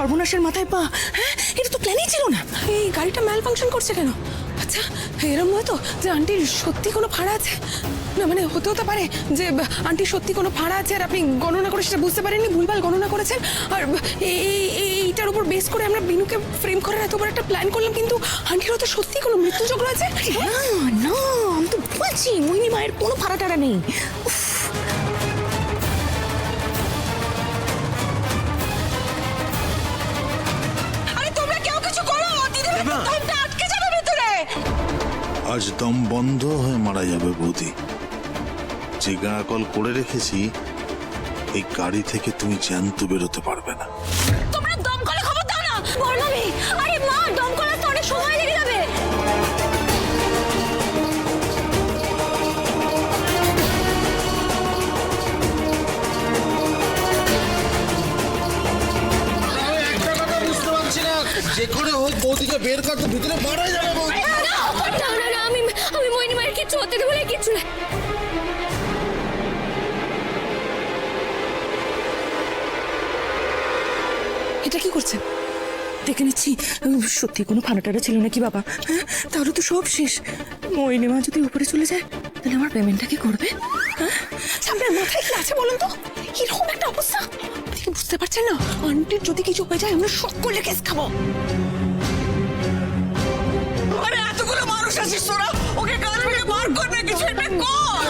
সর্বনাশের মাথায় পা। হ্যাঁ, এটা তো প্ল্যানই ছিল না। এই গাড়িটা ম্যাল ফাংশন করছে কেন? আচ্ছা, এরম নয় তো যে আন্টির সত্যি কোনো ভাড়া আছে? না মানে হতে হতে পারে যে আন্টির সত্যি কোনো ভাড়া আছে আর আপনি গণনা করে সেটা বুঝতে পারেননি, ভুলভাল গণনা করেছেন। আর এইটার উপর বেস করে আমরা বিনুকে ফ্রেম করার এত বড় একটা প্ল্যান করলাম, কিন্তু আন্টিরও তো সত্যি কোনো মৃত্যুযোগ রয়েছে। না না, আমি তো বলছি মোহিনী মায়ের কোনো ভাড়া টাড়া নেই। উফ, আরে তোমরা কেউ কিছু করো, দিদিভাই দমটা আটকে যাবে ভিতরে। আজ দম বন্ধ হয়ে মারা যাবে বৌদি। যে গাঁকল করে রেখেছি, এই গাড়ি থেকে তুমি জ্যান্ত বেরোতে পারবে না। তোমরা দমকলে খবর দাও না। বললামই, আরে মা দমকল আসতে অনেক সময় লেগে যাবে। একটা কথা বুঝতে পারছি না, যে করে হোক বৌদিকে বের করতে ভিতরে মারা যাবে বৌদি। না না না, আমি মোহিনী মায়ের কিচ্ছু হতে দেবো না, কিচ্ছু না। এটা কি করছেন? দেখে নিচ্ছি সত্যি কোনো ভাড়া টাড়া ছিল নাকি বাবা। হ্যাঁ, তাহলে তো সব শেষ। মোহিনী মা যদি উপরে চলে যায় তাহলে আমার পেমেন্টটা কি করবে? হ্যাঁ, আপনার মাথায় কি আছে বলুন তো? এরকম একটা অবস্থা আপনি বুঝতে পারছেন না? আন্টির যদি কিছু হয়ে যায় আমরা সকলে কেস খাবো। আরে এতগুলো মানুষ আছিস তোরা, ওকে কাল থেকে মার করবে, কিছু একটা কর।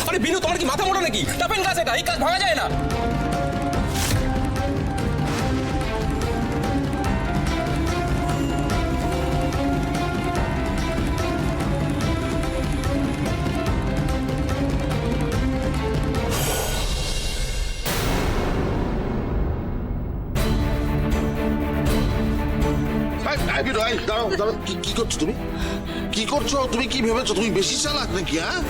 আরে বিনু, তোমার কি মাথা মোটা নাকি? টাপেন গাছ এটা, এই কাজ ভাঙা যায় না। দাঁড়াও দাঁড়াও, কি করছো তুমি? কি করছো তুমি? কি ভেবেছো তুমি বেশি চালাক নাকি? হ্যাঁ,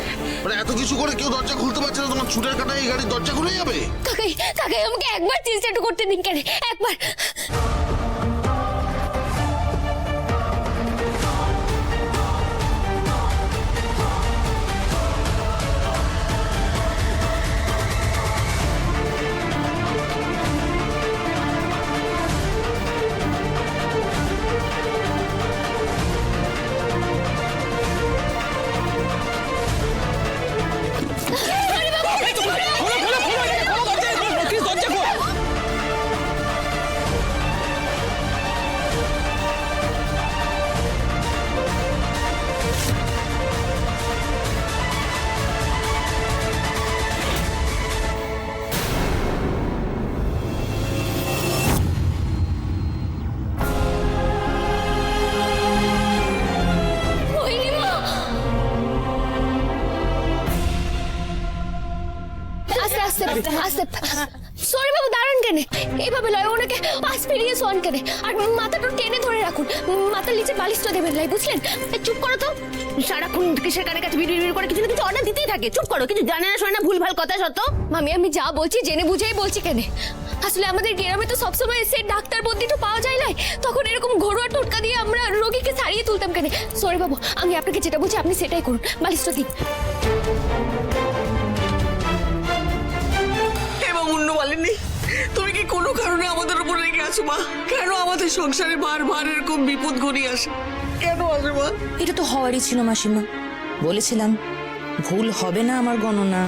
মানে এত কিছু করে কেউ দরজা খুলতে পারছে না, তোমার ছুটের কাটায় এই গাড়ির দরজা খুলে যাবে? কাকাই কাকাই আমাকে একবার চেষ্টা করতে দিন, কেন একবার। সরি বাবু, দাঁড়ান কেন? এইভাবে লয়, ওনাকে পাশ ফিরিয়ে শোন কেন? আর মাথাটা টেনে ধরে রাখুন, মাথার নিচে বালিশটা দেবেন লাই, বুঝলেন? চুপ করো তো, সারাক্ষণ কিসের কানে কাছে ভিড় করে কিছু না কিছু অর্ডার দিতেই থাকে। চুপ করো, কিছু জানে না শোনে না, ভুলভাল কথা সত্য। মামি আমি যা বলছি জেনে বুঝেই বলছি কেন। আসলে আমাদের গ্রামে তো সবসময় এসে ডাক্তার বদ্যি তো পাওয়া যায় নাই, তখন এরকম ঘরোয়া টোটকা দিয়ে আমরা রোগীকে সারিয়ে তুলতাম কেন। সরি বাবু, আমি আপনাকে যেটা বলছি আপনি সেটাই করুন, বালিশটা দিন। অন্য বলেননি তুমি কি কোনো কারণে আমাদের উপর রেগে আছো মা? কেন আমাদের সংসারে বার এরকম বিপদ ঘনিয়ে আসে? কেন আসে মা? এটা তো হওয়ারই ছিল মাসিমা। বলেছিলাম ভুল হবে না আমার গণনা।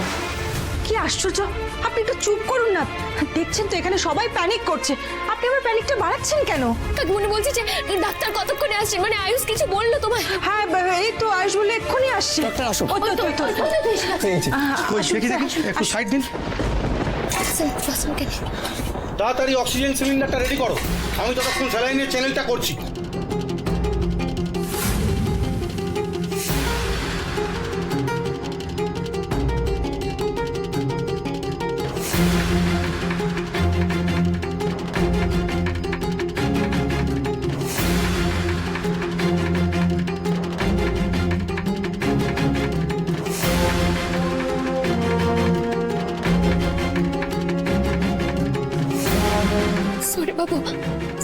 কি আশ্চর্য, আপনি একটু চুপ করুন না। দেখছেন তো এখানে সবাই প্যানিক করছে, আপনি আবার প্যানিকটা বাড়াচ্ছেন কেন? কাকিমণি বলছে যে ডাক্তার কতক্ষণে আসছে, মানে আয়ুষ কিছু বললো তোমায়? হ্যাঁ, এই তো আয়ুষ বলে এক্ষুনি আসছে। ওই তো, ওই তো, ওই তো। একটু সাইড দিন। তাড়াতাড়ি অক্সিজেন সিলিন্ডারটা রেডি করো, আমি ততক্ষণ স্যালাইনের চ্যানেলটা করছি।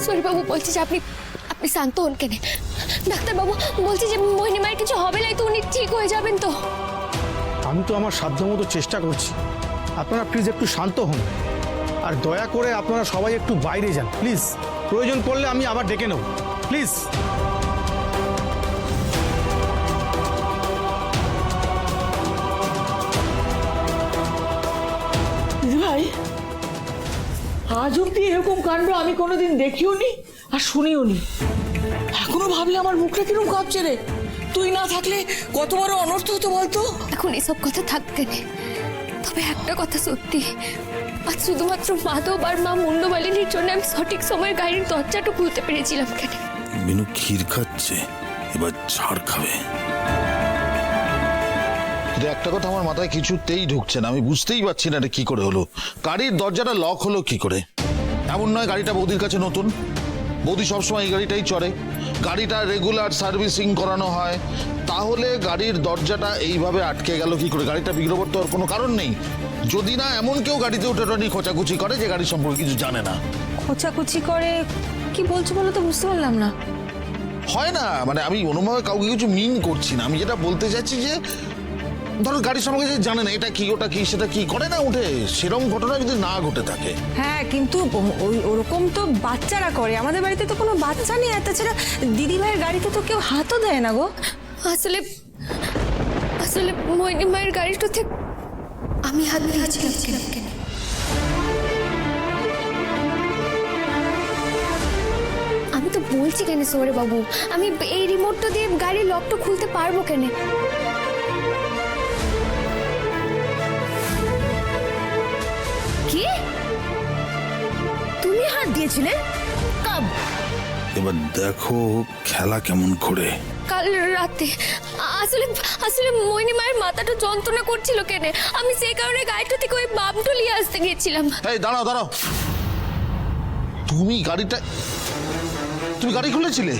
সরি বাবু, বলছি যে আপনি শান্ত হন কেন? ডাক্তার বাবু বলছি যে মোহিনী মায়ের কিছু হবে নাই তো, উনি ঠিক হয়ে যাবেন তো? আমি তো আমার সাধ্যমতো চেষ্টা করছি, আপনারা প্লিজ একটু শান্ত হন। আর দয়া করে আপনারা সবাই একটু বাইরে যান প্লিজ। প্রয়োজন পড়লে আমি আবার ডেকে নেব, প্লিজ। ভাই আজ অব্দি এরকম কাণ্ড আমি কোনোদিন দেখিও নি আর শুনিও নি। এখনো ভাবলে আমার মুখটা কিরকম কাঁপছে রে। তুই না থাকলে কত বড় অনর্থ হতো বলতো। এখন এসব কথা থাকতে নেই, তবে একটা কথা সত্যি, আজ শুধুমাত্র মাধব আর মা মুন্ডমালিনীর জন্য আমি সঠিক সময়ে গাড়ির দরজাটা খুলতে পেরেছিলাম কেন। বিনু ক্ষীর খাচ্ছে, এবার ছাড় খাবে। কিন্তু একটা কথা আমার মাথায় কিছুতেই ঢুকছে না, আমি বুঝতেই পারছি না এটা কি করে হলো। গাড়ির দরজাটা লক হলো কি করে? এমন নয় গাড়িটা বৌদির কাছে নতুন, বৌদি সবসময় এই গাড়িটাই চড়ে, গাড়িটা রেগুলার সার্ভিসিং করানো হয়, তাহলে গাড়ির দরজাটা এইভাবে আটকে গেল কি করে? গাড়িটা বিগ্রহ তো কোনো কারণ নেই, যদি না এমন কেউ গাড়িতে উঠে নিয়ে খোঁচাকুচি করে যে গাড়ির সম্পর্কে কিছু জানে না। খোঁচাকুচি করে কি বলছো বলো তো, বুঝতে পারলাম না। হয় না, মানে আমি অনুভবে কাউকে কিছু মিন করছি না, আমি যেটা বলতে চাচ্ছি যে ধরো গাড়ির সম্পর্কে যে জানে না এটা কি ওটা কি সেটা কি করে না উঠে, সেরকম ঘটনা যদি না ঘটে থাকে। হ্যাঁ কিন্তু ওরকম তো বাচ্চারা করে, আমাদের বাড়িতে তো কোনো বাচ্চা নেই, আর তাছাড়া দিদি ভাইয়ের গাড়িতে তো কেউ হাতও দেয় না গো। আসলে আসলে মোহিনী মায়ের গাড়িটাতে আমি হাত দিয়েছিলাম কেন। আমি তো বলছি কেন সৌরে বাবু, আমি এই রিমোটটা দিয়ে গাড়ির লকটা খুলতে পারবো কেন? কি তুমি হাত দিয়েছিলে? কব? এবার দেখো খেলা কেমন করে। কাল রাতে আসলে আসলে মোহিনী মায়ের মাথাটা যন্ত্রণা করছিল কেন, আমি সেই কারণে গাড়িটা থেকে ওই বামটা নিয়ে আসতে গিয়েছিলাম। এই দাঁড়াও দাঁড়াও, তুমি গাড়ি খুলেছিলে?